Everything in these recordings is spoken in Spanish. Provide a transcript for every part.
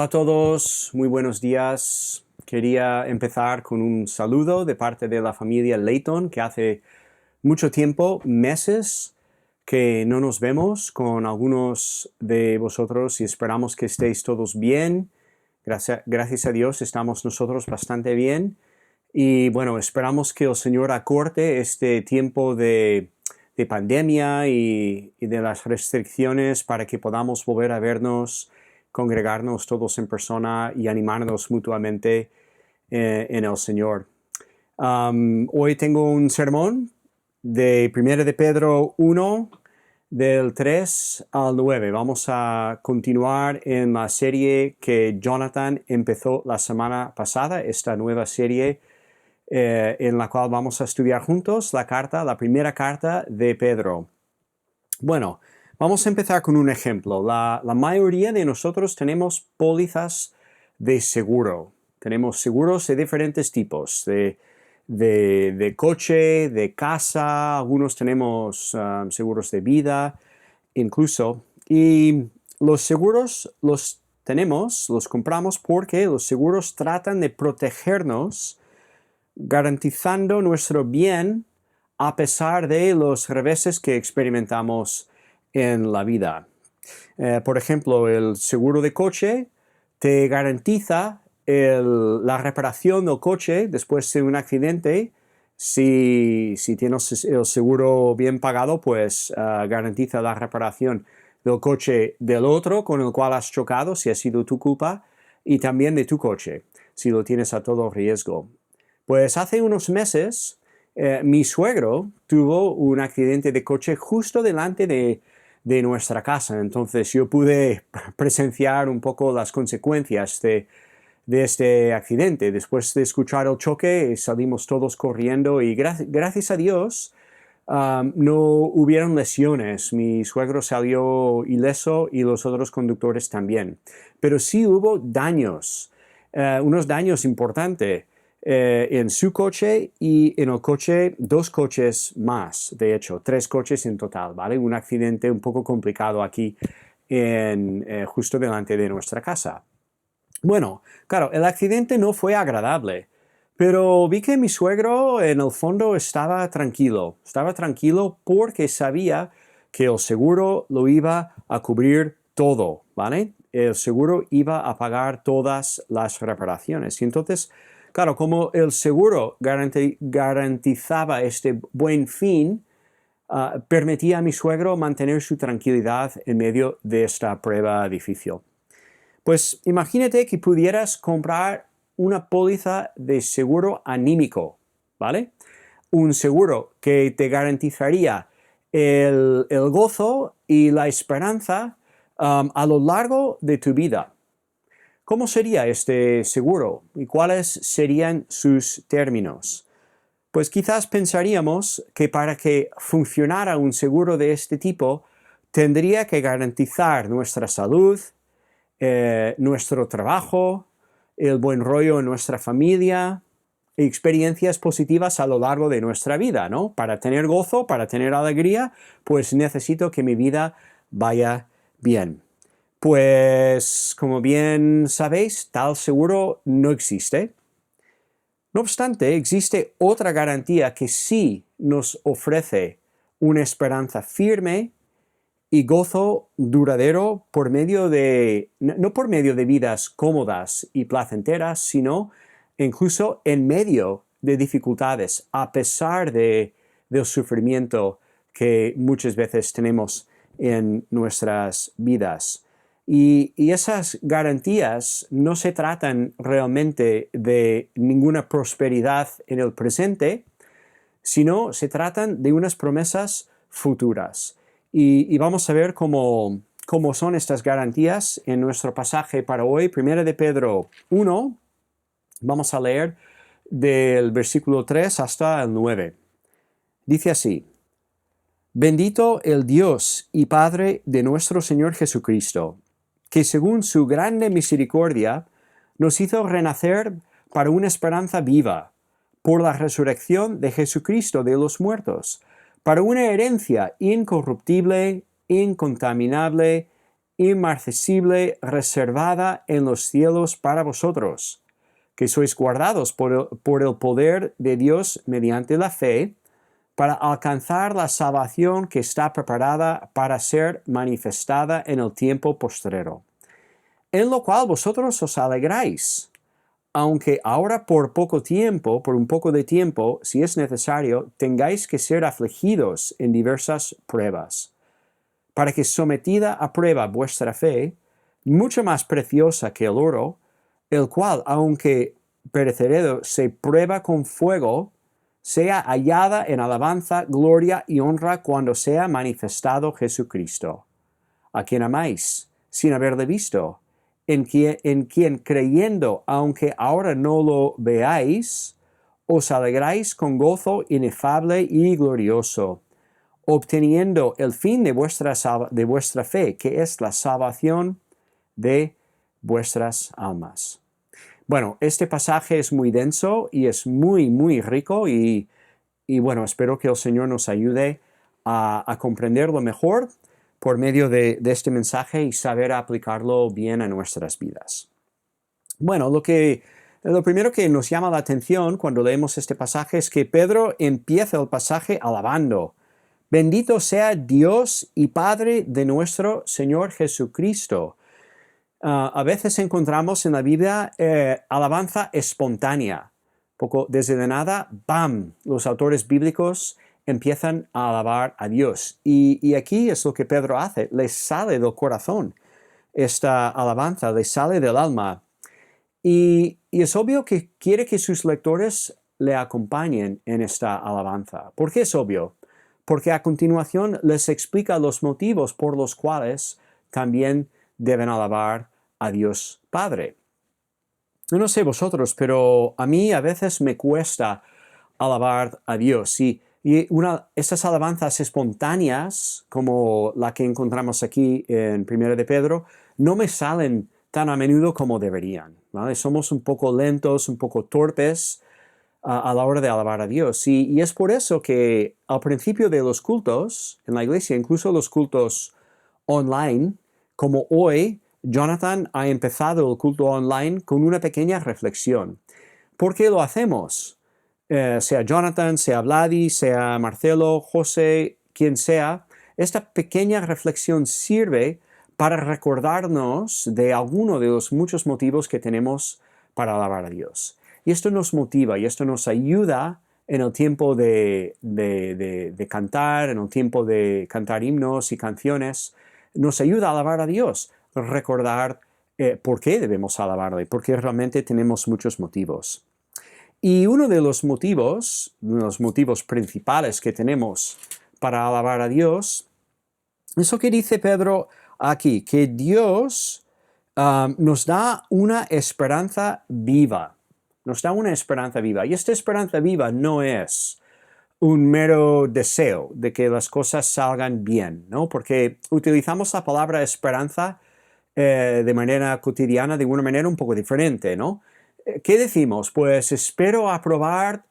Hola a todos, muy buenos días. Quería empezar con un saludo de parte de la familia Layton, que hace mucho tiempo, meses, que no nos vemos con algunos de vosotros y esperamos que estéis todos bien. Gracias a Dios estamos nosotros bastante bien y bueno, esperamos que el Señor acorte este tiempo de pandemia y de las restricciones para que podamos volver a vernos, congregarnos todos en persona y animarnos mutuamente en el Señor. Hoy tengo un sermón de 1 de Pedro 1, del 3 al 9. Vamos a continuar en la serie que Jonathan empezó la semana pasada, esta nueva serie en la cual vamos a estudiar juntos la primera carta de Pedro. Bueno, vamos a empezar con un ejemplo. La mayoría de nosotros tenemos pólizas de seguro. Tenemos seguros de diferentes tipos, de coche, de casa, algunos tenemos seguros de vida, incluso. Y los seguros los compramos porque los seguros tratan de protegernos, garantizando nuestro bien a pesar de los reveses que experimentamos en la vida. Por ejemplo, el seguro de coche te garantiza la reparación del coche después de un accidente. Si tienes el seguro bien pagado, pues garantiza la reparación del coche del otro con el cual has chocado, si ha sido tu culpa, y también de tu coche, si lo tienes a todo riesgo. Pues hace unos meses mi suegro tuvo un accidente de coche justo delante de nuestra casa. Entonces yo pude presenciar un poco las consecuencias de este accidente. Después de escuchar el choque salimos todos corriendo y gracias a Dios no hubieron lesiones. Mi suegro salió ileso y los otros conductores también. Pero sí hubo daños, unos daños importantes. En su coche y en el coche, 2 coches más, de hecho, 3 coches en total, ¿vale? Un accidente un poco complicado aquí justo delante de nuestra casa. Bueno, claro, el accidente no fue agradable, pero vi que mi suegro en el fondo estaba tranquilo porque sabía que el seguro lo iba a cubrir todo, ¿vale? El seguro iba a pagar todas las reparaciones y entonces, claro, como el seguro garantizaba este buen fin, permitía a mi suegro mantener su tranquilidad en medio de esta prueba difícil. Pues imagínate que pudieras comprar una póliza de seguro anímico, ¿vale? Un seguro que te garantizaría el gozo y la esperanza a lo largo de tu vida. ¿Cómo sería este seguro y cuáles serían sus términos? Pues quizás pensaríamos que para que funcionara un seguro de este tipo, tendría que garantizar nuestra salud, nuestro trabajo, el buen rollo en nuestra familia, experiencias positivas a lo largo de nuestra vida, ¿no? Para tener gozo, para tener alegría, pues necesito que mi vida vaya bien. Pues, como bien sabéis, tal seguro no existe. No obstante, existe otra garantía que sí nos ofrece una esperanza firme y gozo duradero por medio no por medio de vidas cómodas y placenteras, sino incluso en medio de dificultades, a pesar del sufrimiento que muchas veces tenemos en nuestras vidas. Y esas garantías no se tratan realmente de ninguna prosperidad en el presente, sino se tratan de unas promesas futuras. Y vamos a ver cómo son estas garantías en nuestro pasaje para hoy, 1 de Pedro 1. Vamos a leer del versículo 3 hasta el 9. Dice así: Bendito el Dios y Padre de nuestro Señor Jesucristo, que según su grande misericordia nos hizo renacer para una esperanza viva, por la resurrección de Jesucristo de los muertos, para una herencia incorruptible, incontaminable inmarcesible reservada en los cielos para vosotros, que sois guardados por el poder de Dios mediante la fe, para alcanzar la salvación que está preparada para ser manifestada en el tiempo postrero, en lo cual vosotros os alegráis, aunque ahora por un poco de tiempo, si es necesario, tengáis que ser afligidos en diversas pruebas, para que sometida a prueba vuestra fe, mucho más preciosa que el oro, el cual, aunque perecedero, se prueba con fuego, sea hallada en alabanza, gloria y honra cuando sea manifestado Jesucristo, a quien amáis, sin haberle visto, en quien creyendo, aunque ahora no lo veáis, os alegráis con gozo inefable y glorioso, obteniendo el fin de vuestra fe, que es la salvación de vuestras almas. Bueno, este pasaje es muy denso y es muy, muy rico y bueno, espero que el Señor nos ayude a comprenderlo mejor por medio de este mensaje y saber aplicarlo bien a nuestras vidas. Bueno, lo primero que nos llama la atención cuando leemos este pasaje es que Pedro empieza el pasaje alabando. Bendito sea Dios y Padre de nuestro Señor Jesucristo. A veces encontramos en la Biblia alabanza espontánea. Poco desde de nada, ¡bam!, los autores bíblicos empiezan a alabar a Dios. Y aquí es lo que Pedro hace, le sale del corazón esta alabanza, le sale del alma. Y es obvio que quiere que sus lectores le acompañen en esta alabanza. ¿Por qué es obvio? Porque a continuación les explica los motivos por los cuales también deben alabar a Dios Padre. Yo no sé vosotros, pero a mí a veces me cuesta alabar a Dios. Y estas alabanzas espontáneas, como la que encontramos aquí en 1 de Pedro, no me salen tan a menudo como deberían, ¿vale? Somos un poco lentos, un poco torpes a la hora de alabar a Dios. Y es por eso que al principio de los cultos en la iglesia, incluso los cultos online, como hoy, Jonathan ha empezado el culto online con una pequeña reflexión. ¿Por qué lo hacemos? Sea Jonathan, sea Vladi, sea Marcelo, José, quien sea, esta pequeña reflexión sirve para recordarnos de alguno de los muchos motivos que tenemos para alabar a Dios. Y esto nos motiva y esto nos ayuda en el tiempo de cantar, en el tiempo de cantar himnos y canciones, nos ayuda a alabar a Dios, recordar por qué debemos alabarle, porque realmente tenemos muchos motivos. Y uno de los motivos principales que tenemos para alabar a Dios, es lo que dice Pedro aquí, que Dios nos da una esperanza viva. Nos da una esperanza viva. Y esta esperanza viva no es un mero deseo de que las cosas salgan bien, ¿no? Porque utilizamos la palabra esperanza de manera cotidiana de una manera un poco diferente, ¿no? ¿Qué decimos? Pues espero aprobar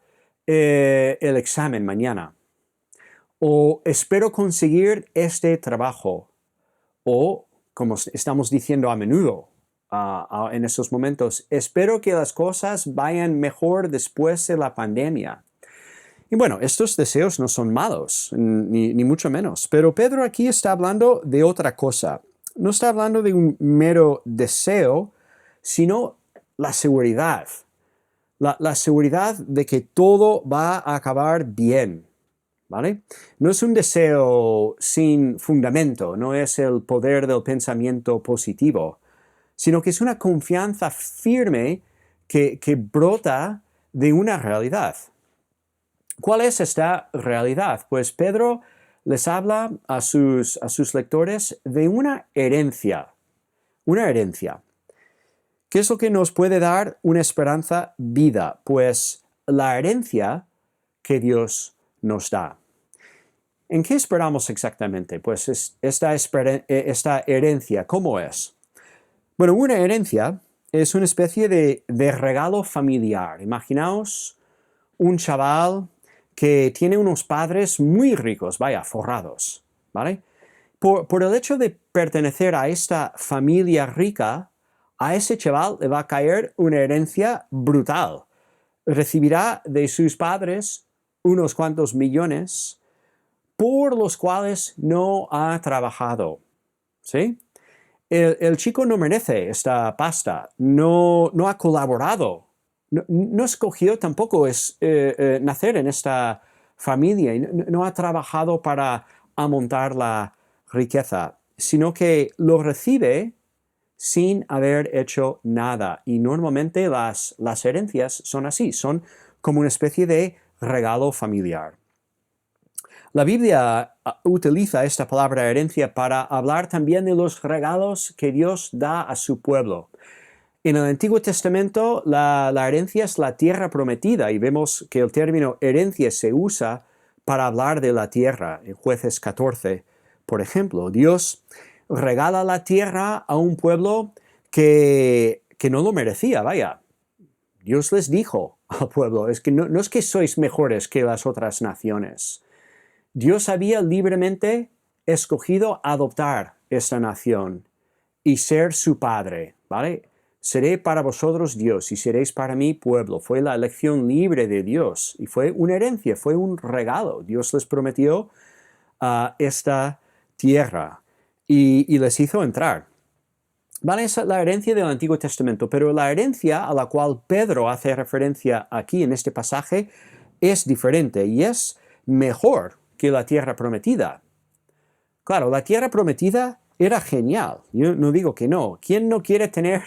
el examen mañana. O espero conseguir este trabajo. O, como estamos diciendo a menudo en estos momentos, espero que las cosas vayan mejor después de la pandemia. Y bueno, estos deseos no son malos, ni mucho menos. Pero Pedro aquí está hablando de otra cosa. No está hablando de un mero deseo, sino la seguridad. La seguridad de que todo va a acabar bien, ¿vale? No es un deseo sin fundamento, no es el poder del pensamiento positivo, sino que es una confianza firme que brota de una realidad. ¿Cuál es esta realidad? Pues Pedro les habla a sus lectores de una herencia. Una herencia. ¿Qué es lo que nos puede dar una esperanza vida? Pues la herencia que Dios nos da. ¿En qué esperamos exactamente? Pues esta herencia, ¿cómo es? Bueno, una herencia es una especie de regalo familiar. Imaginaos un chaval que tiene unos padres muy ricos, vaya, forrados, ¿vale? por el hecho de pertenecer a esta familia rica, a ese chaval le va a caer una herencia brutal. Recibirá de sus padres unos cuantos millones por los cuales no ha trabajado. ¿Sí? El chico no merece esta pasta, no ha colaborado, no escogió tampoco nacer en esta familia y no ha trabajado para amontar la riqueza, sino que lo recibe sin haber hecho nada. Y normalmente las herencias son así, son como una especie de regalo familiar. La Biblia utiliza esta palabra herencia para hablar también de los regalos que Dios da a su pueblo. En el Antiguo Testamento la herencia es la tierra prometida y vemos que el término herencia se usa para hablar de la tierra. En Jueces 14, por ejemplo, Dios regala la tierra a un pueblo que no lo merecía, vaya. Dios les dijo al pueblo, es que no es que sois mejores que las otras naciones. Dios había libremente escogido adoptar esta nación y ser su padre, ¿vale? Seré para vosotros Dios y seréis para mí pueblo. Fue la elección libre de Dios y fue una herencia, fue un regalo. Dios les prometió esta tierra y les hizo entrar. Vale, esa es la herencia del Antiguo Testamento, pero la herencia a la cual Pedro hace referencia aquí en este pasaje es diferente y es mejor que la tierra prometida. Claro, la tierra prometida era genial, yo no digo que no. ¿Quién no quiere tener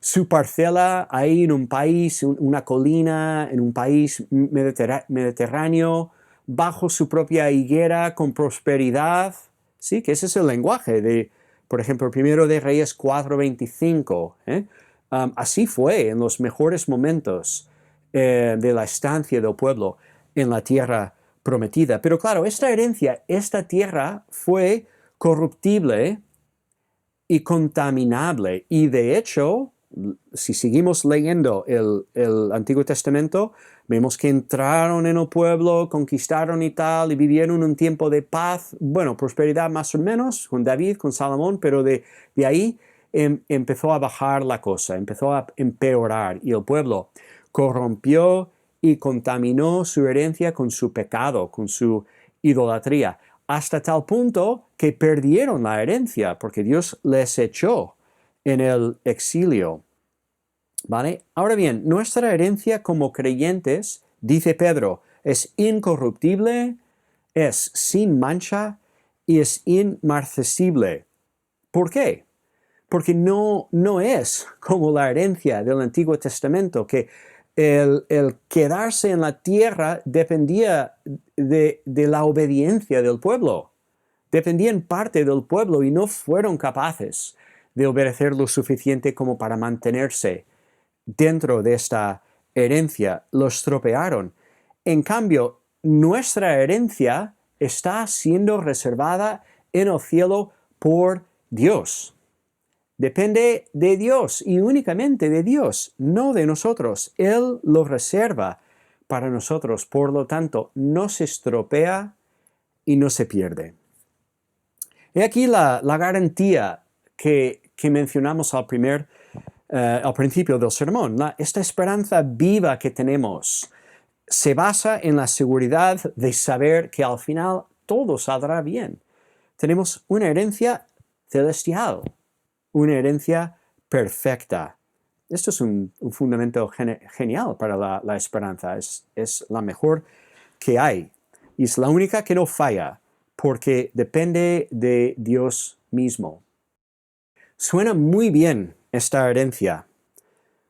su parcela ahí en un país, una colina, en un país mediterráneo, bajo su propia higuera, con prosperidad? Sí, que ese es el lenguaje de, por ejemplo, Primero de Reyes 4:25. Así fue en los mejores momentos de la estancia del pueblo en la tierra prometida. Pero claro, esta herencia, esta tierra fue corruptible y contaminable. Y de hecho, si seguimos leyendo el Antiguo Testamento, vemos que entraron en el pueblo, conquistaron y tal, y vivieron un tiempo de paz, bueno, prosperidad más o menos, con David, con Salomón, pero de ahí empezó a bajar la cosa, empezó a empeorar, y el pueblo corrompió y contaminó su herencia con su pecado, con su idolatría, hasta tal punto que perdieron la herencia, porque Dios les echó en el exilio. ¿Vale? Ahora bien, nuestra herencia como creyentes, dice Pedro, es incorruptible, es sin mancha y es inmarcesible. ¿Por qué? Porque no es como la herencia del Antiguo Testamento, que el quedarse en la tierra dependía de la obediencia del pueblo. Dependía en parte del pueblo y no fueron capaces de obedecer lo suficiente como para mantenerse dentro de esta herencia. Lo estropearon. En cambio, nuestra herencia está siendo reservada en el cielo por Dios. Depende de Dios y únicamente de Dios, no de nosotros. Él lo reserva para nosotros, por lo tanto, no se estropea y no se pierde. He aquí la garantía que mencionamos al principio del sermón. Esta esperanza viva que tenemos se basa en la seguridad de saber que al final todo saldrá bien. Tenemos una herencia celestial, una herencia perfecta. Esto es un fundamento genial para la esperanza. Es la mejor que hay. Y es la única que no falla, porque depende de Dios mismo. Suena muy bien esta herencia,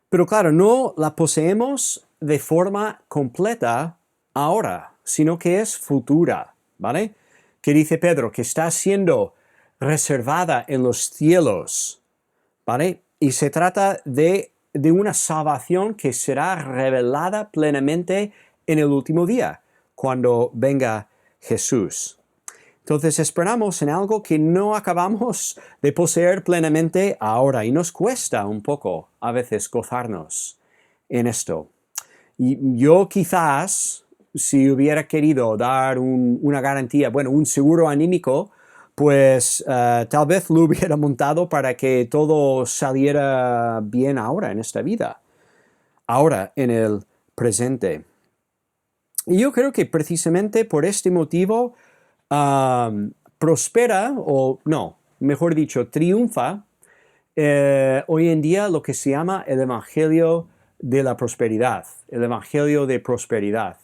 pero claro, no la poseemos de forma completa ahora, sino que es futura, ¿vale? Que dice Pedro, que está siendo reservada en los cielos, ¿vale? Y se trata de una salvación que será revelada plenamente en el último día, cuando venga Jesús. Entonces esperamos en algo que no acabamos de poseer plenamente ahora y nos cuesta un poco a veces gozarnos en esto. Y yo quizás, si hubiera querido dar una garantía, bueno, un seguro anímico pues tal vez lo hubiera montado para que todo saliera bien ahora en esta vida, ahora en el presente. Y yo creo que precisamente por este motivo prospera, o no, mejor dicho, triunfa hoy en día lo que se llama el Evangelio de la prosperidad, el Evangelio de prosperidad.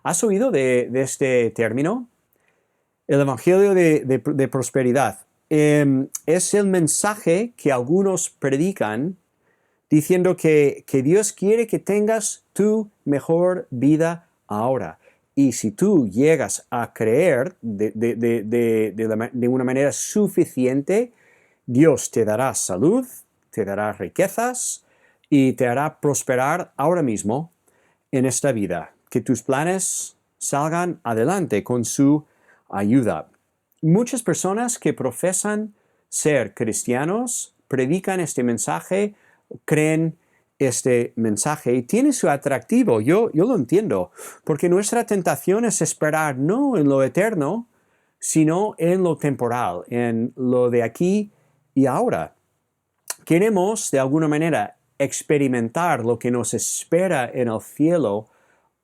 ¿Has oído de este término? El Evangelio de prosperidad. Es el mensaje que algunos predican diciendo que Dios quiere que tengas tu mejor vida ahora. Y si tú llegas a creer de una manera suficiente, Dios te dará salud, te dará riquezas y te hará prosperar ahora mismo en esta vida. Que tus planes salgan adelante con su ayuda. Muchas personas que profesan ser cristianos predican este mensaje, creen este mensaje y tiene su atractivo. Yo lo entiendo, porque nuestra tentación es esperar no en lo eterno, sino en lo temporal, en lo de aquí y ahora. Queremos de alguna manera experimentar lo que nos espera en el cielo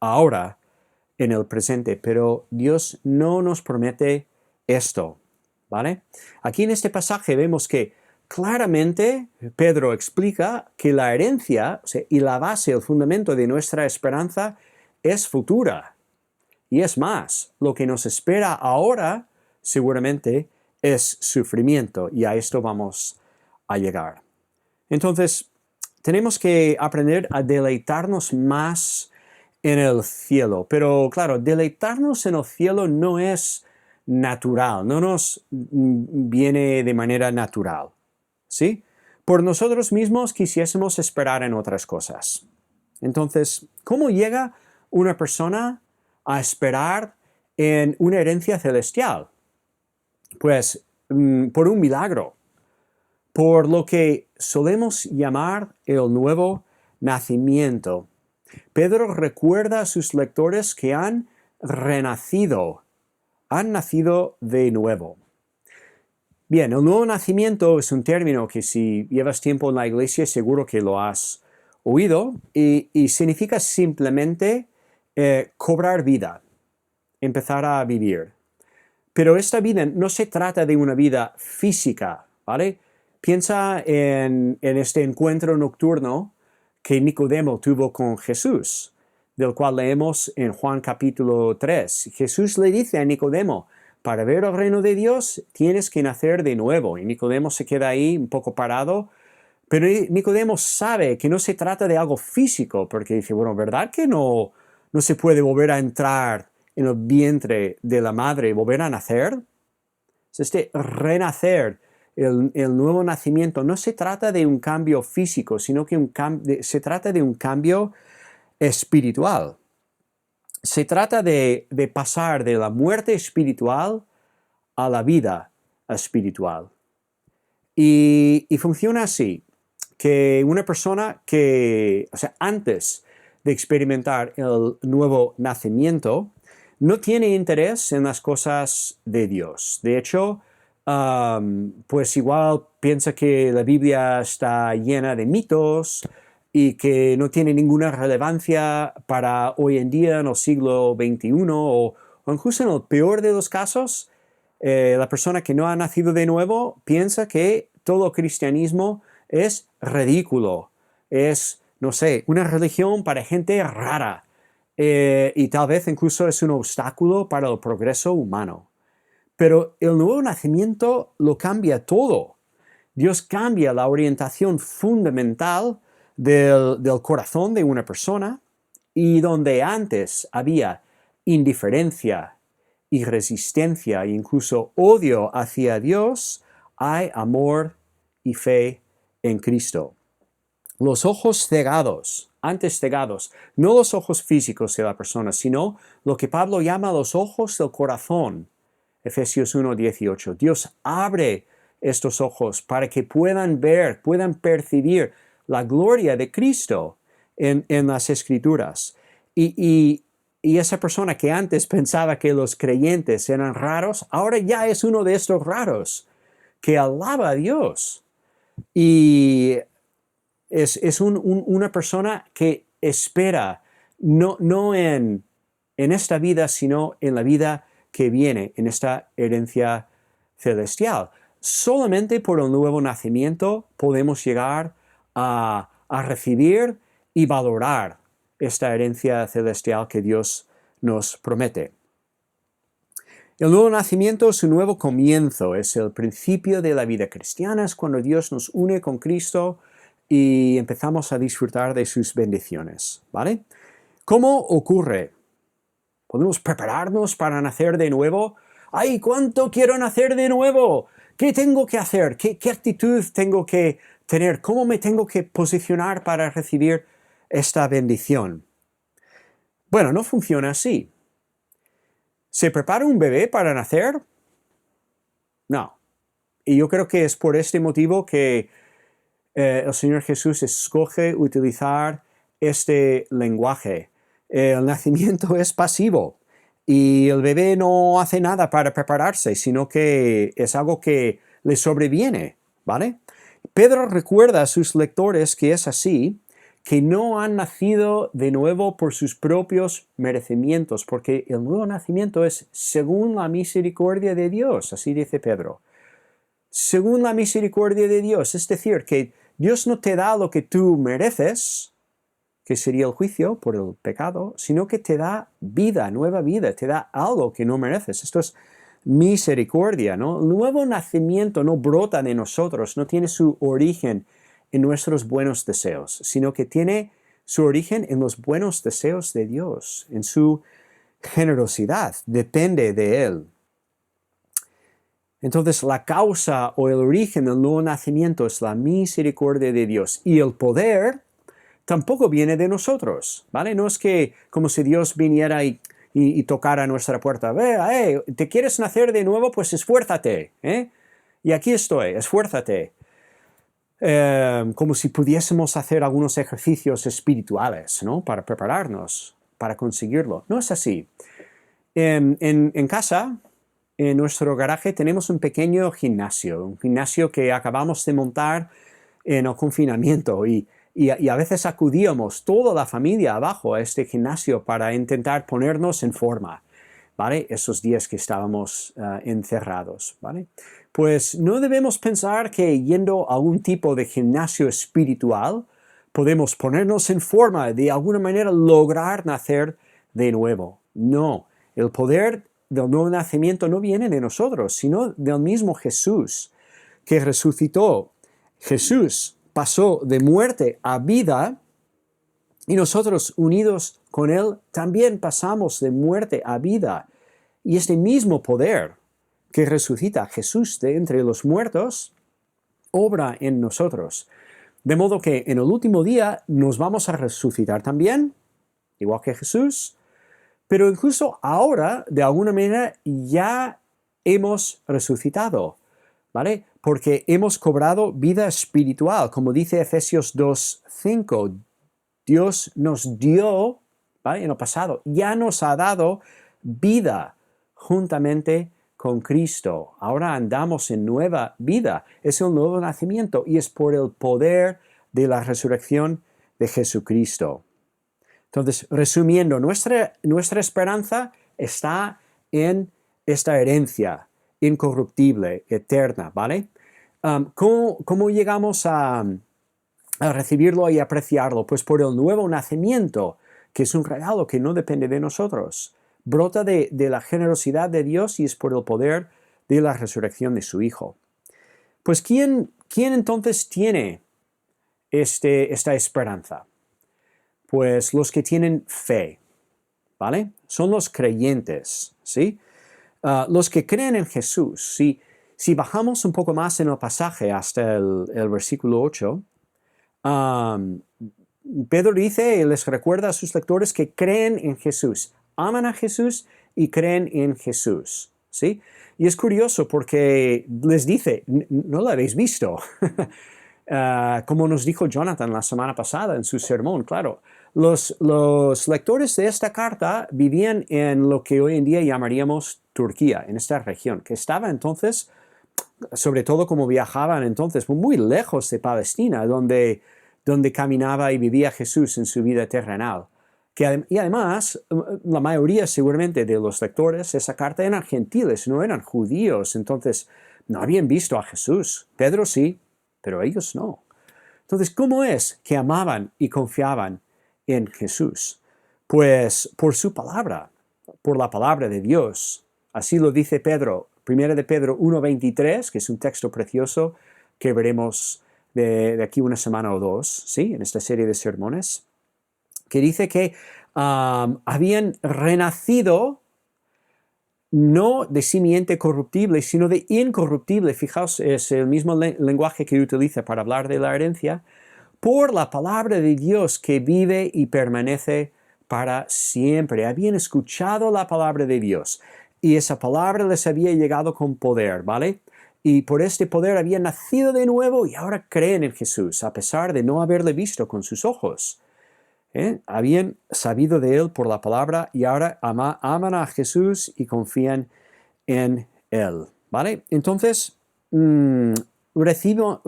ahora, en el presente, pero Dios no nos promete esto, ¿vale? Aquí en este pasaje vemos que claramente Pedro explica que la herencia, o sea, y la base, el fundamento de nuestra esperanza es futura. Y es más, lo que nos espera ahora seguramente es sufrimiento, y a esto vamos a llegar. Entonces, tenemos que aprender a deleitarnos más en el cielo. Pero claro, deleitarnos en el cielo no es natural, no nos viene de manera natural, ¿sí? Por nosotros mismos quisiésemos esperar en otras cosas. Entonces, ¿cómo llega una persona a esperar en una herencia celestial? Pues por un milagro, por lo que solemos llamar el nuevo nacimiento. Pedro recuerda a sus lectores que han renacido, han nacido de nuevo. Bien, el nuevo nacimiento es un término que si llevas tiempo en la iglesia seguro que lo has oído y significa simplemente cobrar vida, empezar a vivir. Pero esta vida no se trata de una vida física, ¿vale? Piensa en este encuentro nocturno que Nicodemo tuvo con Jesús, del cual leemos en Juan capítulo 3. Jesús le dice a Nicodemo, para ver el reino de Dios tienes que nacer de nuevo. Y Nicodemo se queda ahí un poco parado, pero Nicodemo sabe que no se trata de algo físico, porque dice, bueno, ¿verdad que no se puede volver a entrar en el vientre de la madre y volver a nacer? Este renacer, el nuevo nacimiento, no se trata de un cambio físico, sino que se trata de un cambio espiritual. Se trata de pasar de la muerte espiritual a la vida espiritual. Y funciona así, que una persona que, o sea, antes de experimentar el nuevo nacimiento, no tiene interés en las cosas de Dios. De hecho, pues igual piensa que la Biblia está llena de mitos y que no tiene ninguna relevancia para hoy en día en el siglo XXI o incluso en el peor de los casos, la persona que no ha nacido de nuevo piensa que todo cristianismo es ridículo, es, no sé, una religión para gente rara y tal vez incluso es un obstáculo para el progreso humano. Pero el nuevo nacimiento lo cambia todo. Dios cambia la orientación fundamental del corazón de una persona y donde antes había indiferencia y resistencia e incluso odio hacia Dios, hay amor y fe en Cristo. Los ojos cegados, antes cegados, no los ojos físicos de la persona, sino lo que Pablo llama los ojos del corazón. Efesios 1:18. Dios abre estos ojos para que puedan ver, puedan percibir la gloria de Cristo en las Escrituras. Y y esa persona que antes pensaba que los creyentes eran raros, ahora ya es uno de estos raros que alaba a Dios. Y es una persona que espera, no en esta vida, sino en la vida que viene, en esta herencia celestial. Solamente por el nuevo nacimiento podemos llegar a recibir y valorar esta herencia celestial que Dios nos promete. El nuevo nacimiento es un nuevo comienzo, es el principio de la vida cristiana, es cuando Dios nos une con Cristo y empezamos a disfrutar de sus bendiciones, ¿vale? ¿Cómo ocurre? ¿Podemos prepararnos para nacer de nuevo? ¡Ay, cuánto quiero nacer de nuevo! ¿Qué tengo que hacer? ¿Qué actitud tengo que tener? ¿Cómo me tengo que posicionar para recibir esta bendición? Bueno, no funciona así. ¿Se prepara un bebé para nacer? No. Y yo creo que es por este motivo que el Señor Jesús escoge utilizar este lenguaje. El nacimiento es pasivo y el bebé no hace nada para prepararse, sino que es algo que le sobreviene, ¿vale? Pedro recuerda a sus lectores que es así, que no han nacido de nuevo por sus propios merecimientos, porque el nuevo nacimiento es según la misericordia de Dios, así dice Pedro. Según la misericordia de Dios, es decir, que Dios no te da lo que tú mereces, que sería el juicio por el pecado, sino que te da vida, nueva vida, te da algo que no mereces. Esto es misericordia, ¿no? El nuevo nacimiento no brota de nosotros, no tiene su origen en nuestros buenos deseos, sino que tiene su origen en los buenos deseos de Dios, en su generosidad, depende de Él. Entonces, la causa o el origen del nuevo nacimiento es la misericordia de Dios, y el poder tampoco viene de nosotros, ¿vale? No es que como si Dios viniera y tocara nuestra puerta. Ve, ¿te quieres nacer de nuevo? Pues esfuérzate, ¿eh? Y aquí estoy, esfuérzate. Como si pudiésemos hacer algunos ejercicios espirituales, ¿no? Para prepararnos, para conseguirlo. No es así. En casa, en nuestro garaje, tenemos un pequeño gimnasio, un gimnasio que acabamos de montar en el confinamiento y a veces acudíamos toda la familia abajo a este gimnasio para intentar ponernos en forma, ¿vale? Esos días que estábamos encerrados, ¿vale? Pues no debemos pensar que yendo a algún tipo de gimnasio espiritual podemos ponernos en forma, de alguna manera lograr nacer de nuevo. No, el poder del nuevo nacimiento no viene de nosotros, sino del mismo Jesús, que resucitó. Jesús pasó de muerte a vida y nosotros, unidos con Él, también pasamos de muerte a vida. Y este mismo poder que resucita a Jesús de entre los muertos, obra en nosotros. De modo que en el último día nos vamos a resucitar también, igual que Jesús, pero incluso ahora, de alguna manera, ya hemos resucitado, ¿vale? Porque hemos cobrado vida espiritual, como dice Efesios 2:5. Dios nos dio, ¿vale? En el pasado, ya nos ha dado vida juntamente con Cristo. Ahora andamos en nueva vida. Es el nuevo nacimiento y es por el poder de la resurrección de Jesucristo. Entonces, resumiendo, nuestra esperanza está en esta herencia incorruptible, eterna, ¿vale? ¿Cómo llegamos a recibirlo y apreciarlo? Pues por el nuevo nacimiento, que es un regalo que no depende de nosotros. Brota de la generosidad de Dios y es por el poder de la resurrección de su Hijo. Pues ¿quién entonces tiene esta esperanza? Pues los que tienen fe, ¿vale? Son los creyentes, ¿sí? Los que creen en Jesús. Si bajamos un poco más en el pasaje hasta el versículo 8, Pedro dice y les recuerda a sus lectores que creen en Jesús, aman a Jesús y creen en Jesús, ¿sí? Y es curioso porque les dice, no lo habéis visto, como nos dijo Jonathan la semana pasada en su sermón, claro, Los lectores de esta carta vivían en lo que hoy en día llamaríamos Turquía, en esta región, que estaba entonces, sobre todo como viajaban entonces, muy lejos de Palestina, donde caminaba y vivía Jesús en su vida terrenal. Y además, la mayoría seguramente de los lectores de esa carta eran gentiles, no eran judíos, entonces no habían visto a Jesús. Pedro sí, pero ellos no. Entonces, ¿cómo es que amaban y confiaban en Jesús? Pues por su palabra, por la palabra de Dios. Así lo dice Pedro, 1 de Pedro 1:23, que es un texto precioso que veremos de aquí una semana o dos, ¿sí? En esta serie de sermones, que dice que habían renacido no de simiente corruptible, sino de incorruptible. Fijaos, es el mismo lenguaje que utiliza para hablar de la herencia, por la palabra de Dios que vive y permanece para siempre. Habían escuchado la palabra de Dios y esa palabra les había llegado con poder, ¿vale? Y por este poder habían nacido de nuevo y ahora creen en Jesús, a pesar de no haberle visto con sus ojos. Habían sabido de Él por la palabra y ahora aman a Jesús y confían en Él, ¿vale? Entonces, recibieron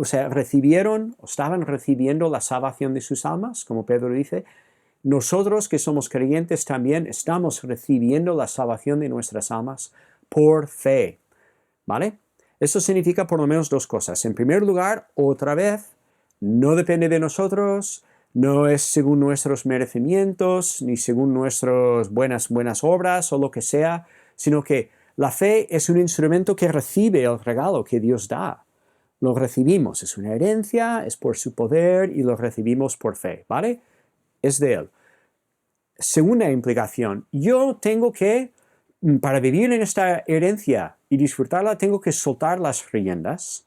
o estaban recibiendo la salvación de sus almas, como Pedro dice. Nosotros que somos creyentes también estamos recibiendo la salvación de nuestras almas por fe, ¿vale? Eso significa por lo menos dos cosas. En primer lugar, otra vez, no depende de nosotros, no es según nuestros merecimientos, ni según nuestras buenas obras o lo que sea, sino que la fe es un instrumento que recibe el regalo que Dios da. Lo recibimos, es una herencia, es por su poder y lo recibimos por fe, ¿vale? Es de Él. Segunda implicación, yo tengo que, para vivir en esta herencia y disfrutarla, tengo que soltar las riendas.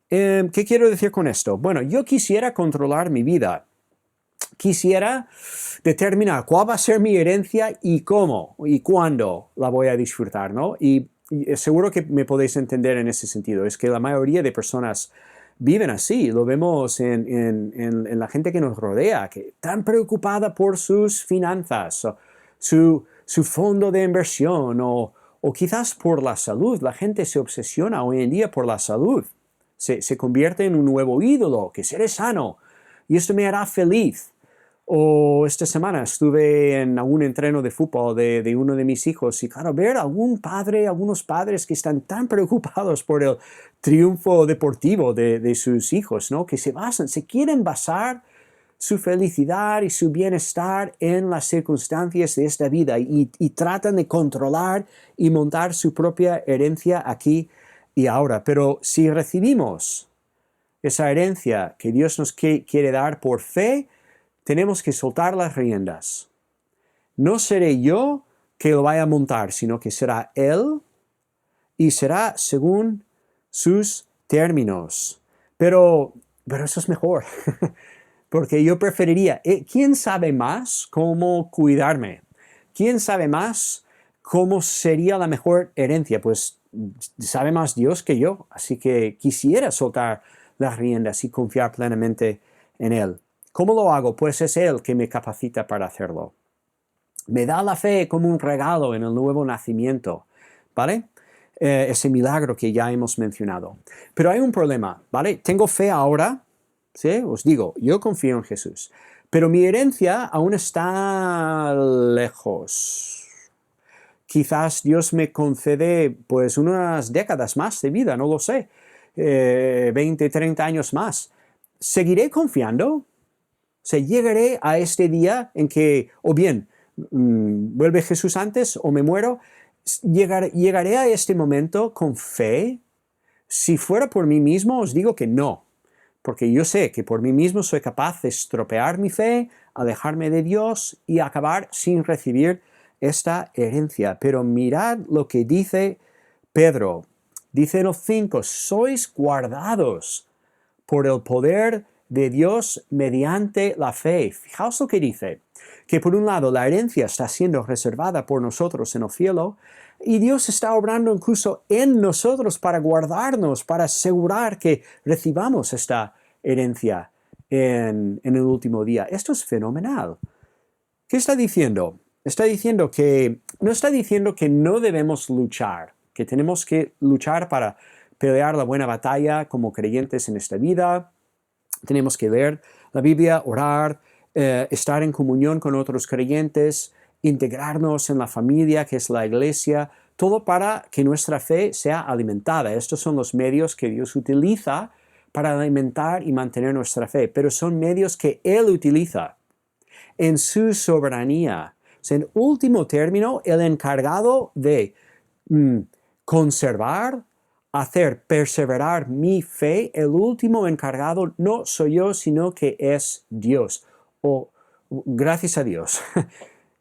¿Qué quiero decir con esto? Bueno, yo quisiera controlar mi vida. Quisiera determinar cuál va a ser mi herencia y cómo y cuándo la voy a disfrutar, ¿no? Y seguro que me podéis entender en ese sentido. Es que la mayoría de personas viven así. Lo vemos en la gente que nos rodea, que están preocupada por sus finanzas, su fondo de inversión o quizás por la salud. La gente se obsesiona hoy en día por la salud. Se convierte en un nuevo ídolo, que seré sano y esto me hará feliz. O esta semana estuve en algún entreno de fútbol de uno de mis hijos y claro, ver algunos padres que están tan preocupados por el triunfo deportivo de sus hijos, ¿no? Que se quieren basar su felicidad y su bienestar en las circunstancias de esta vida y tratan de controlar y montar su propia herencia aquí y ahora. Pero si recibimos esa herencia que Dios nos quiere dar por fe, tenemos que soltar las riendas. No seré yo que lo vaya a montar, sino que será Él y será según sus términos. Pero eso es mejor, porque yo preferiría, ¿quién sabe más cómo cuidarme? ¿Quién sabe más cómo sería la mejor herencia? Pues sabe más Dios que yo, así que quisiera soltar las riendas y confiar plenamente en Él. ¿Cómo lo hago? Pues es Él que me capacita para hacerlo. Me da la fe como un regalo en el nuevo nacimiento, ¿vale? Ese milagro que ya hemos mencionado. Pero hay un problema, ¿vale? Tengo fe ahora, ¿sí? Os digo, yo confío en Jesús, pero mi herencia aún está lejos. Quizás Dios me concede pues unas décadas más de vida, no lo sé, 20, 30 años más. ¿Seguiré confiando? O sea, llegaré a este día en que, o bien, vuelve Jesús antes o me muero, llegaré a este momento con fe. Si fuera por mí mismo, os digo que no, porque yo sé que por mí mismo soy capaz de estropear mi fe, alejarme de Dios y acabar sin recibir esta herencia. Pero mirad lo que dice Pedro. Dice en los 5, sois guardados por el poder de Dios mediante la fe. Fijaos lo que dice, que por un lado la herencia está siendo reservada por nosotros en el cielo y Dios está obrando incluso en nosotros para guardarnos, para asegurar que recibamos esta herencia en el último día. Esto es fenomenal. ¿Qué está diciendo? Está diciendo que, no está diciendo que no debemos luchar, que tenemos que luchar para pelear la buena batalla como creyentes en esta vida. Tenemos que leer la Biblia, orar, estar en comunión con otros creyentes, integrarnos en la familia que es la iglesia, todo para que nuestra fe sea alimentada. Estos son los medios que Dios utiliza para alimentar y mantener nuestra fe, pero son medios que Él utiliza en su soberanía. O sea, en último término, el encargado de conservar, hacer perseverar mi fe, el último encargado no soy yo, sino que es Dios. O gracias a Dios.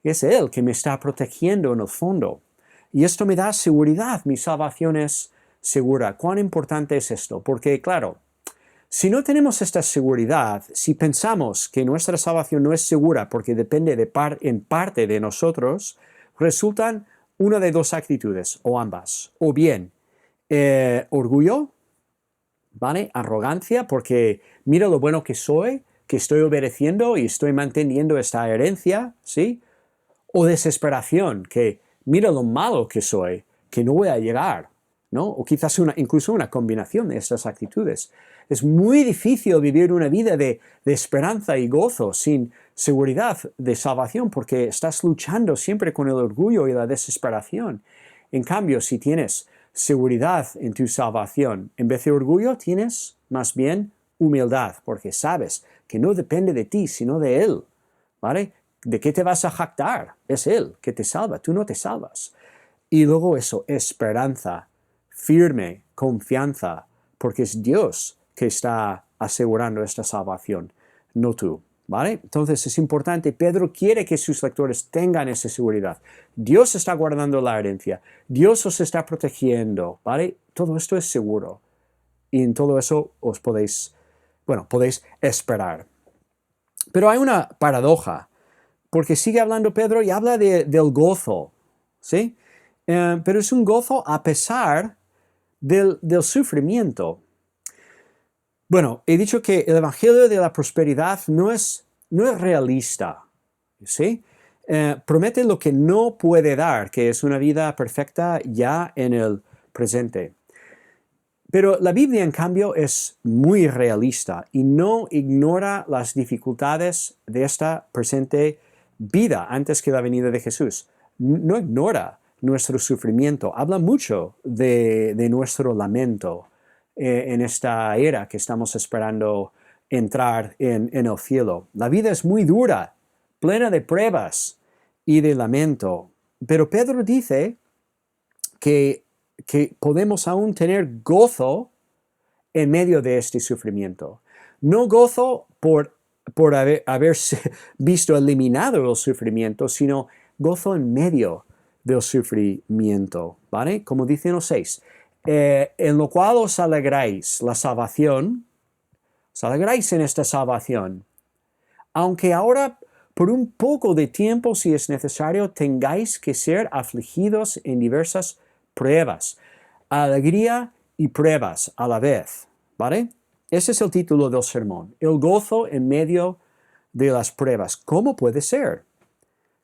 Es Él que me está protegiendo en el fondo. Y esto me da seguridad, mi salvación es segura. ¿Cuán importante es esto? Porque, claro, si no tenemos esta seguridad, si pensamos que nuestra salvación no es segura porque depende en parte de nosotros, resultan una de dos actitudes, o ambas. O bien, orgullo, ¿vale? Arrogancia, porque mira lo bueno que soy, que estoy obedeciendo y estoy manteniendo esta herencia, ¿sí? O desesperación, que mira lo malo que soy, que no voy a llegar, ¿no? O quizás incluso una combinación de estas actitudes. Es muy difícil vivir una vida de esperanza y gozo sin seguridad de salvación porque estás luchando siempre con el orgullo y la desesperación. En cambio, si tienes seguridad en tu salvación, en vez de orgullo, tienes más bien humildad, porque sabes que no depende de ti, sino de Él, ¿vale? ¿De qué te vas a jactar? Es Él que te salva, tú no te salvas. Y luego eso, esperanza, firme, confianza, porque es Dios que está asegurando esta salvación, no tú, ¿vale? Entonces es importante, Pedro quiere que sus lectores tengan esa seguridad. Dios está guardando la herencia, Dios os está protegiendo, ¿vale? Todo esto es seguro. Y en todo eso podéis esperar. Pero hay una paradoja, porque sigue hablando Pedro y habla del gozo, ¿sí? Pero es un gozo a pesar del sufrimiento. Bueno, he dicho que el evangelio de la prosperidad no es realista, ¿sí? Promete lo que no puede dar, que es una vida perfecta ya en el presente. Pero la Biblia, en cambio, es muy realista y no ignora las dificultades de esta presente vida antes que la venida de Jesús. No ignora nuestro sufrimiento, habla mucho de nuestro lamento en esta era que estamos esperando entrar en el cielo. La vida es muy dura, plena de pruebas y de lamento. Pero Pedro dice que podemos aún tener gozo en medio de este sufrimiento. No gozo por haber visto eliminado el sufrimiento, sino gozo en medio del sufrimiento, ¿vale? Como dice en los 6, en lo cual os alegráis, la salvación, os alegráis en esta salvación, aunque ahora por un poco de tiempo, si es necesario, tengáis que ser afligidos en diversas pruebas, alegría y pruebas a la vez, ¿vale? Ese es el título del sermón, el gozo en medio de las pruebas. ¿Cómo puede ser?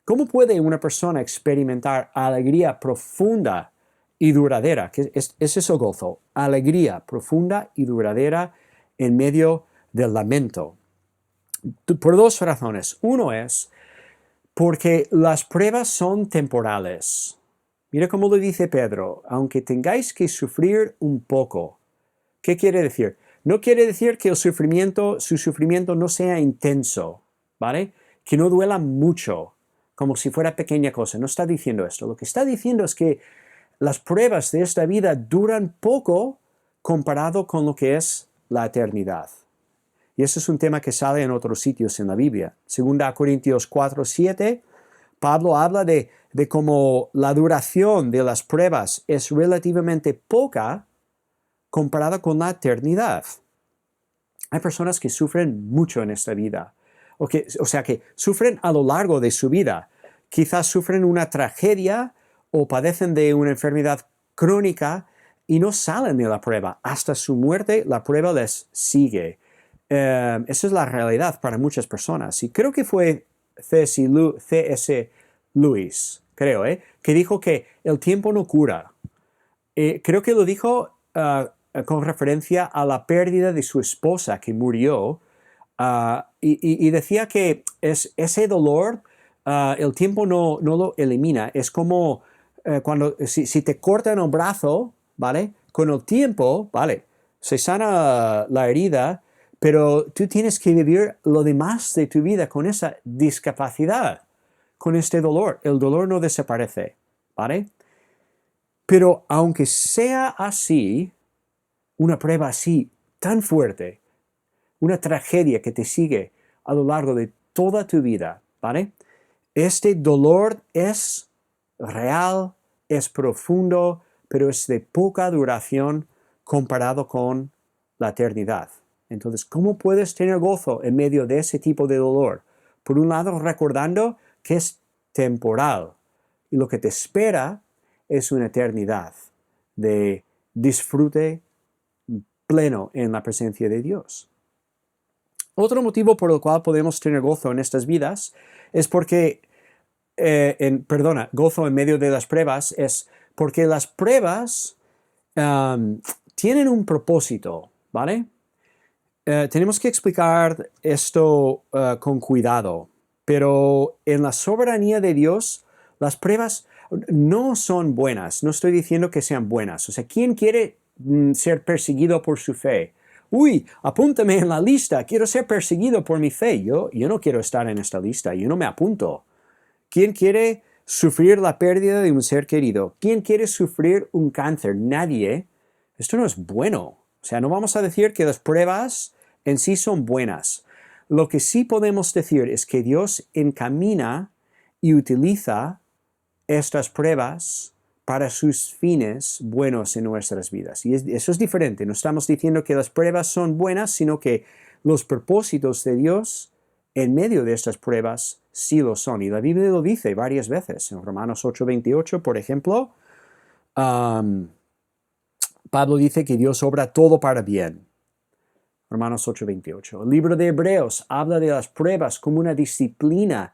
¿Cómo puede una persona experimentar alegría profunda y duradera? ¿Qué es eso gozo? Alegría profunda y duradera en medio del lamento. Por dos razones. Uno es porque las pruebas son temporales. Mira cómo lo dice Pedro, aunque tengáis que sufrir un poco. ¿Qué quiere decir? No quiere decir que su sufrimiento no sea intenso, ¿vale? Que no duela mucho, como si fuera pequeña cosa. No está diciendo esto. Lo que está diciendo es que las pruebas de esta vida duran poco comparado con lo que es la eternidad. Y eso es un tema que sale en otros sitios en la Biblia. 2 Corintios 4:7, Pablo habla de cómo la duración de las pruebas es relativamente poca comparada con la eternidad. Hay personas que sufren mucho en esta vida, o sea que sufren a lo largo de su vida. Quizás sufren una tragedia o padecen de una enfermedad crónica y no salen de la prueba. Hasta su muerte la prueba les sigue. Esa es la realidad para muchas personas. Y creo que fue C.S. Lewis, creo, que dijo que el tiempo no cura. Creo que lo dijo con referencia a la pérdida de su esposa que murió. Y decía que ese dolor, el tiempo no lo elimina. Es como cuando si te cortan un brazo, ¿vale? Con el tiempo, ¿vale? Se sana la herida, pero tú tienes que vivir lo demás de tu vida con esa discapacidad, con este dolor. El dolor no desaparece, ¿vale? Pero aunque sea así, una prueba así tan fuerte, una tragedia que te sigue a lo largo de toda tu vida, ¿vale? Este dolor es real, es profundo, pero es de poca duración comparado con la eternidad. Entonces, ¿cómo puedes tener gozo en medio de ese tipo de dolor? Por un lado, recordando que es temporal y lo que te espera es una eternidad de disfrute pleno en la presencia de Dios. Otro motivo por el cual podemos tener gozo en estas vidas es porque, gozo en medio de las pruebas, es porque las pruebas tienen un propósito, ¿vale? Tenemos que explicar esto con cuidado, pero en la soberanía de Dios, las pruebas no son buenas. No estoy diciendo que sean buenas. O sea, ¿quién quiere ser perseguido por su fe? Uy, apúntame en la lista, quiero ser perseguido por mi fe. Yo no quiero estar en esta lista, yo no me apunto. ¿Quién quiere sufrir la pérdida de un ser querido? ¿Quién quiere sufrir un cáncer? Nadie. Esto no es bueno. O sea, no vamos a decir que las pruebas en sí son buenas. Lo que sí podemos decir es que Dios encamina y utiliza estas pruebas para sus fines buenos en nuestras vidas. Y eso es diferente. No estamos diciendo que las pruebas son buenas, sino que los propósitos de Dios en medio de estas pruebas sí lo son. Y la Biblia lo dice varias veces. En Romanos 8:28, por ejemplo, Pablo dice que Dios obra todo para bien. Romanos 8:28. El libro de Hebreos habla de las pruebas como una disciplina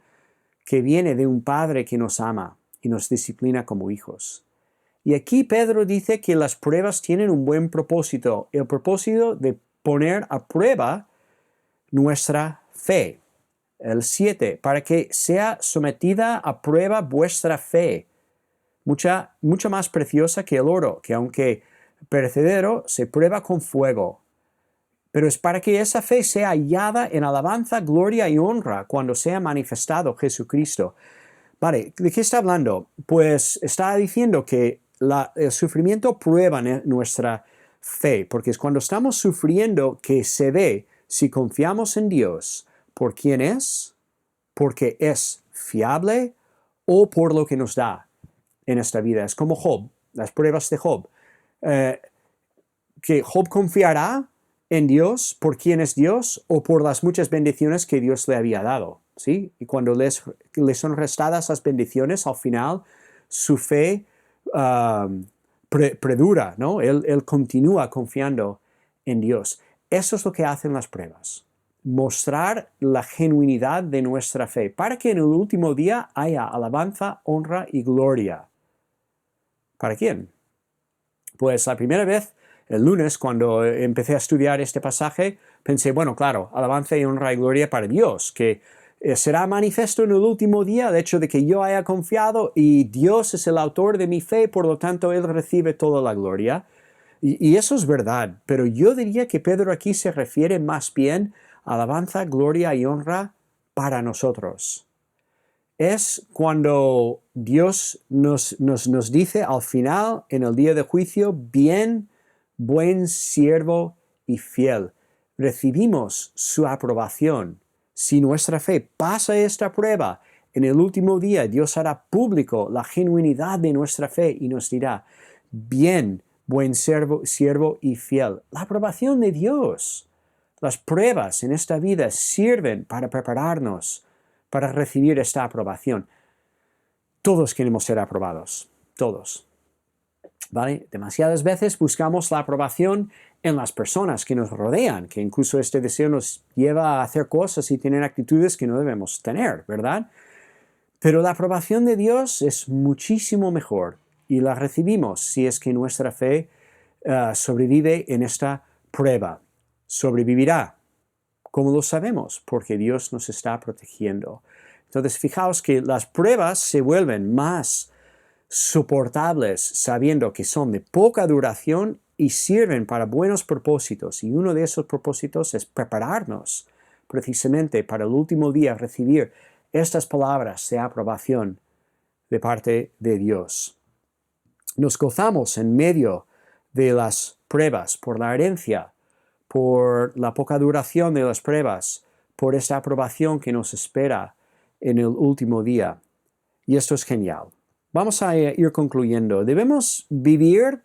que viene de un Padre que nos ama y nos disciplina como hijos. Y aquí Pedro dice que las pruebas tienen un buen propósito, el propósito de poner a prueba nuestra fe. El 7, para que sea sometida a prueba vuestra fe, mucho más preciosa que el oro, que aunque perecedero, se prueba con fuego. Pero es para que esa fe sea hallada en alabanza, gloria y honra cuando sea manifestado Jesucristo. Vale, ¿de qué está hablando? Pues está diciendo que el sufrimiento prueba nuestra fe, porque es cuando estamos sufriendo que se ve si confiamos en Dios por quién es, porque es fiable o por lo que nos da en esta vida. Es como Job, las pruebas de Job. Que Job confiará en Dios por quién es Dios o por las muchas bendiciones que Dios le había dado, ¿sí? Y cuando le son restadas las bendiciones, al final su fe perdura, ¿no? Él continúa confiando en Dios. Eso es lo que hacen las pruebas. Mostrar la genuinidad de nuestra fe para que en el último día haya alabanza, honra y gloria. ¿Para quién? Pues la primera vez, el lunes, cuando empecé a estudiar este pasaje, pensé, bueno, claro, alabanza y honra y gloria para Dios, que será manifiesto en el último día el hecho de que yo haya confiado y Dios es el autor de mi fe, por lo tanto, Él recibe toda la gloria. Y eso es verdad, pero yo diría que Pedro aquí se refiere más bien a alabanza, gloria y honra para nosotros. Es cuando Dios nos dice al final, en el día de juicio, bien, buen siervo y fiel. Recibimos su aprobación. Si nuestra fe pasa esta prueba, en el último día Dios hará público la genuinidad de nuestra fe y nos dirá, bien, buen siervo y fiel. La aprobación de Dios. Las pruebas en esta vida sirven para prepararnos para recibir esta aprobación. Todos queremos ser aprobados, todos. ¿Vale? Demasiadas veces buscamos la aprobación en las personas que nos rodean, que incluso este deseo nos lleva a hacer cosas y tener actitudes que no debemos tener, ¿verdad? Pero la aprobación de Dios es muchísimo mejor y la recibimos si es que nuestra fe sobrevive en esta prueba. Sobrevivirá. ¿Cómo lo sabemos? Porque Dios nos está protegiendo. Entonces, fijaos que las pruebas se vuelven más soportables sabiendo que son de poca duración y sirven para buenos propósitos. Y uno de esos propósitos es prepararnos precisamente para el último día recibir estas palabras de aprobación de parte de Dios. Nos gozamos en medio de las pruebas por la herencia, por la poca duración de las pruebas, por esta aprobación que nos espera en el último día. Y esto es genial. Vamos a ir concluyendo. Debemos vivir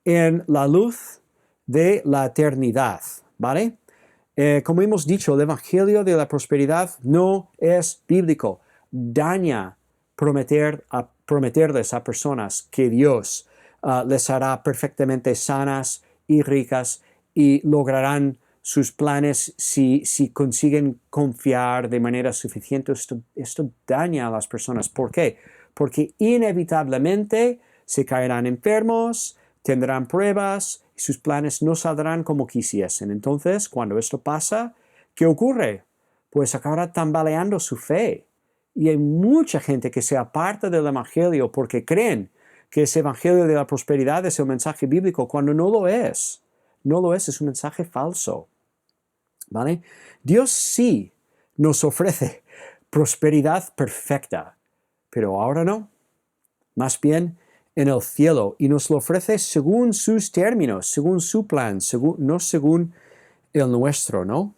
en la luz de la eternidad, ¿vale? Como hemos dicho, el Evangelio de la prosperidad no es bíblico. Daña prometerles a personas que Dios les hará perfectamente sanas y ricas y lograrán sus planes si consiguen confiar de manera suficiente. Esto daña a las personas. ¿Por qué? Porque inevitablemente se caerán enfermos, tendrán pruebas y sus planes no saldrán como quisiesen. Entonces, cuando esto pasa, ¿qué ocurre? Pues acabará tambaleando su fe. Y hay mucha gente que se aparta del Evangelio porque creen que ese Evangelio de la prosperidad es el mensaje bíblico, cuando no lo es. No lo es un mensaje falso. ¿Vale? Dios sí nos ofrece prosperidad perfecta, pero ahora no. Más bien en el cielo, y nos lo ofrece según sus términos, según su plan, no según el nuestro, ¿no?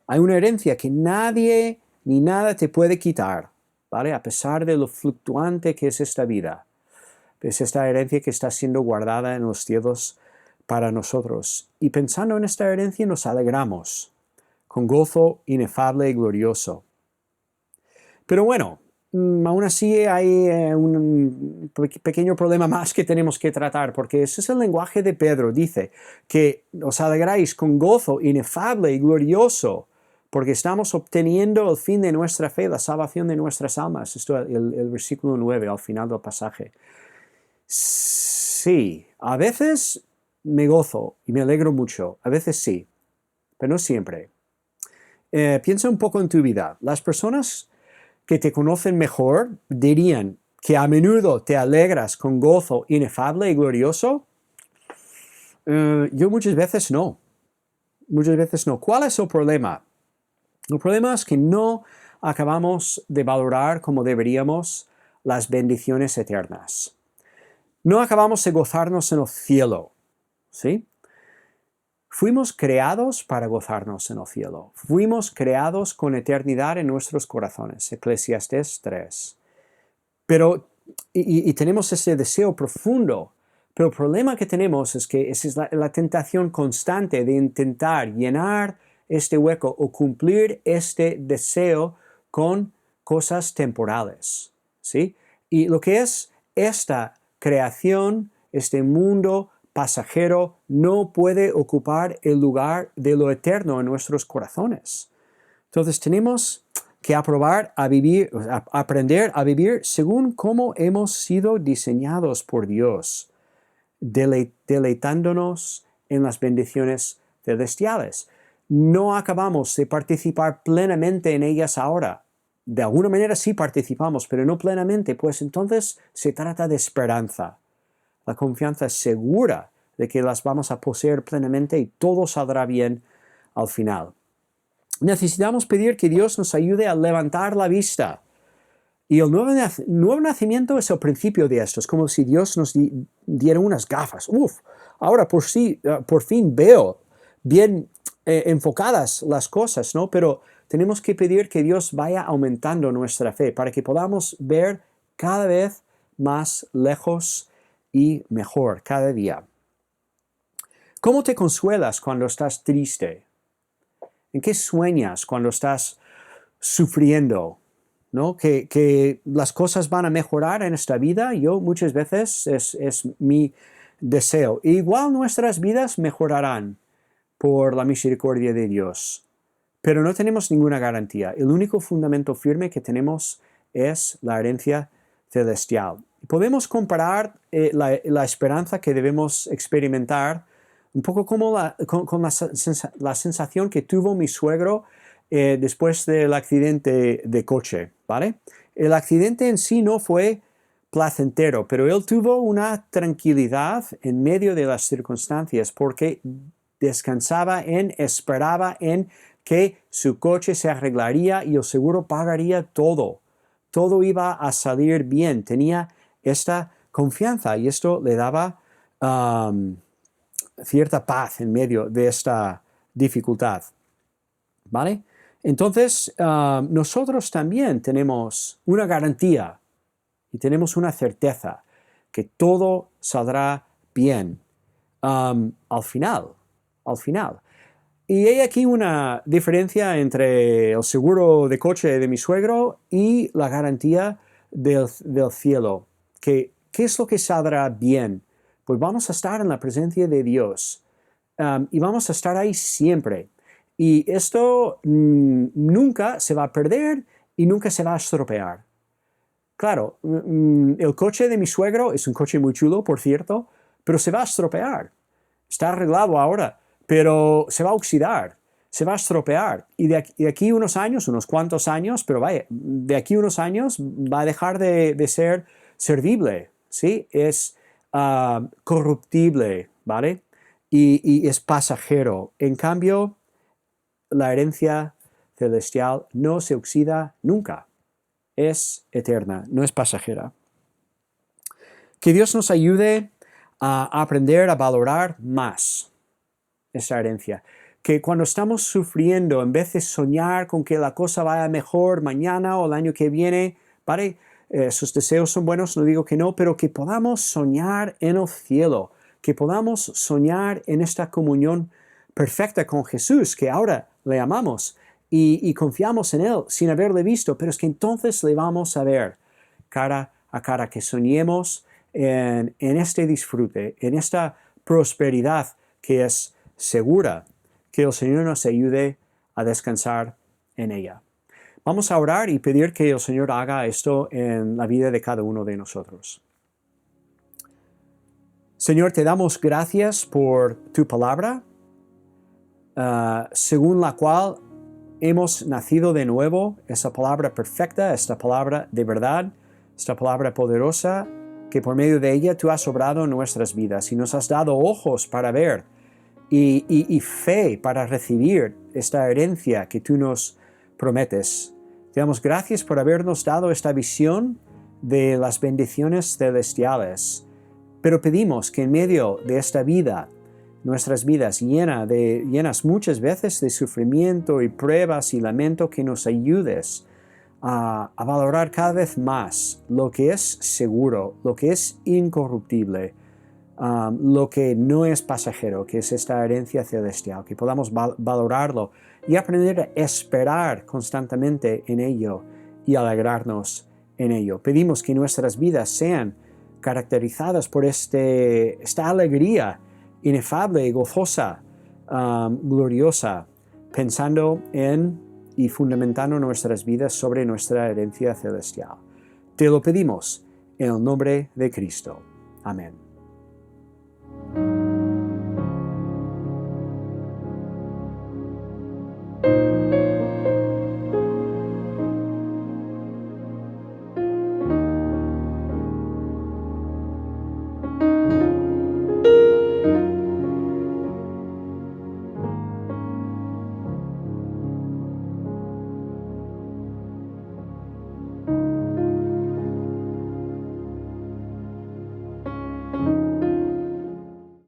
Hay una herencia que nadie ni nada te puede quitar, ¿vale? A pesar de lo fluctuante que es esta vida. Es esta herencia que está siendo guardada en los cielos para nosotros. Y pensando en esta herencia nos alegramos, con gozo inefable y glorioso. Pero bueno, aún así hay un pequeño problema más que tenemos que tratar, porque ese es el lenguaje de Pedro. Dice que os alegráis con gozo inefable y glorioso, porque estamos obteniendo el fin de nuestra fe, la salvación de nuestras almas. Esto es el versículo 9 al final del pasaje. Sí, a veces me gozo y me alegro mucho, a veces sí, pero no siempre. Piensa un poco en tu vida. Las personas que te conocen mejor dirían que a menudo te alegras con gozo inefable y glorioso. Yo muchas veces no. Muchas veces no. ¿Cuál es el problema? El problema es que no acabamos de valorar como deberíamos las bendiciones eternas. No acabamos de gozarnos en el cielo, ¿sí? Fuimos creados para gozarnos en el cielo. Fuimos creados con eternidad en nuestros corazones. Eclesiastés 3. Pero, y tenemos ese deseo profundo, pero el problema que tenemos es que esa es la tentación constante de intentar llenar este hueco o cumplir este deseo con cosas temporales, ¿sí? Y lo que es esta creación, este mundo pasajero, no puede ocupar el lugar de lo eterno en nuestros corazones. Entonces tenemos que aprender a vivir según cómo hemos sido diseñados por Dios, deleitándonos en las bendiciones celestiales. No acabamos de participar plenamente en ellas ahora. De alguna manera sí participamos, pero no plenamente, pues entonces se trata de esperanza. La confianza segura de que las vamos a poseer plenamente y todo saldrá bien al final. Necesitamos pedir que Dios nos ayude a levantar la vista. Y el nuevo nacimiento es el principio de esto. Es como si Dios nos diera unas gafas. Ahora por fin veo bien enfocadas las cosas, ¿no? Pero tenemos que pedir que Dios vaya aumentando nuestra fe para que podamos ver cada vez más lejos y mejor cada día. ¿Cómo te consuelas cuando estás triste? ¿En qué sueñas cuando estás sufriendo? ¿No? Que las cosas van a mejorar en esta vida. Yo muchas veces es mi deseo. E igual nuestras vidas mejorarán. por la misericordia de Dios, pero no tenemos ninguna garantía. El único fundamento firme que tenemos es la herencia celestial. Podemos comparar la esperanza que debemos experimentar un poco como con la sensación que tuvo mi suegro después del accidente de coche, ¿vale? El accidente en sí no fue placentero, pero él tuvo una tranquilidad en medio de las circunstancias porque esperaba en que su coche se arreglaría y el seguro pagaría todo. Todo iba a salir bien. Tenía esta confianza y esto le daba cierta paz en medio de esta dificultad. ¿Vale? Entonces, nosotros también tenemos una garantía y tenemos una certeza que todo saldrá bien al final. Y hay aquí una diferencia entre el seguro de coche de mi suegro y la garantía del cielo. ¿Qué es lo que saldrá bien? Pues vamos a estar en la presencia de Dios y vamos a estar ahí siempre. Y esto nunca se va a perder y nunca se va a estropear. Claro, el coche de mi suegro es un coche muy chulo, por cierto, pero se va a estropear. Está arreglado ahora, pero se va a oxidar, se va a estropear. Y de aquí unos años, unos cuantos años, pero vaya, de aquí unos años va a dejar de ser servible, ¿sí? Es corruptible, ¿vale? Y es pasajero. En cambio, la herencia celestial no se oxida nunca. Es eterna, no es pasajera. Que Dios nos ayude a aprender a valorar más esa herencia. Que cuando estamos sufriendo, en vez de soñar con que la cosa vaya mejor mañana o el año que viene, ¿vale? Sus deseos son buenos, no digo que no, pero que podamos soñar en el cielo, que podamos soñar en esta comunión perfecta con Jesús, que ahora le amamos y confiamos en Él sin haberle visto, pero es que entonces le vamos a ver cara a cara, que soñemos en este disfrute, en esta prosperidad que es segura, que el Señor nos ayude a descansar en ella. Vamos a orar y pedir que el Señor haga esto en la vida de cada uno de nosotros. Señor, te damos gracias por tu palabra, según la cual hemos nacido de nuevo, esa palabra perfecta, esta palabra de verdad, esta palabra poderosa, que por medio de ella tú has obrado en nuestras vidas y nos has dado ojos para ver y fe para recibir esta herencia que tú nos prometes. Te damos gracias por habernos dado esta visión de las bendiciones celestiales, pero pedimos que en medio de esta vida, nuestras vidas llenas muchas veces de sufrimiento y pruebas y lamento, que nos ayudes a valorar cada vez más lo que es seguro, lo que es incorruptible, lo que no es pasajero, que es esta herencia celestial, que podamos valorarlo y aprender a esperar constantemente en ello y alegrarnos en ello. Pedimos que nuestras vidas sean caracterizadas por esta alegría inefable, gozosa, gloriosa, pensando en y fundamentando nuestras vidas sobre nuestra herencia celestial. Te lo pedimos en el nombre de Cristo. Amén.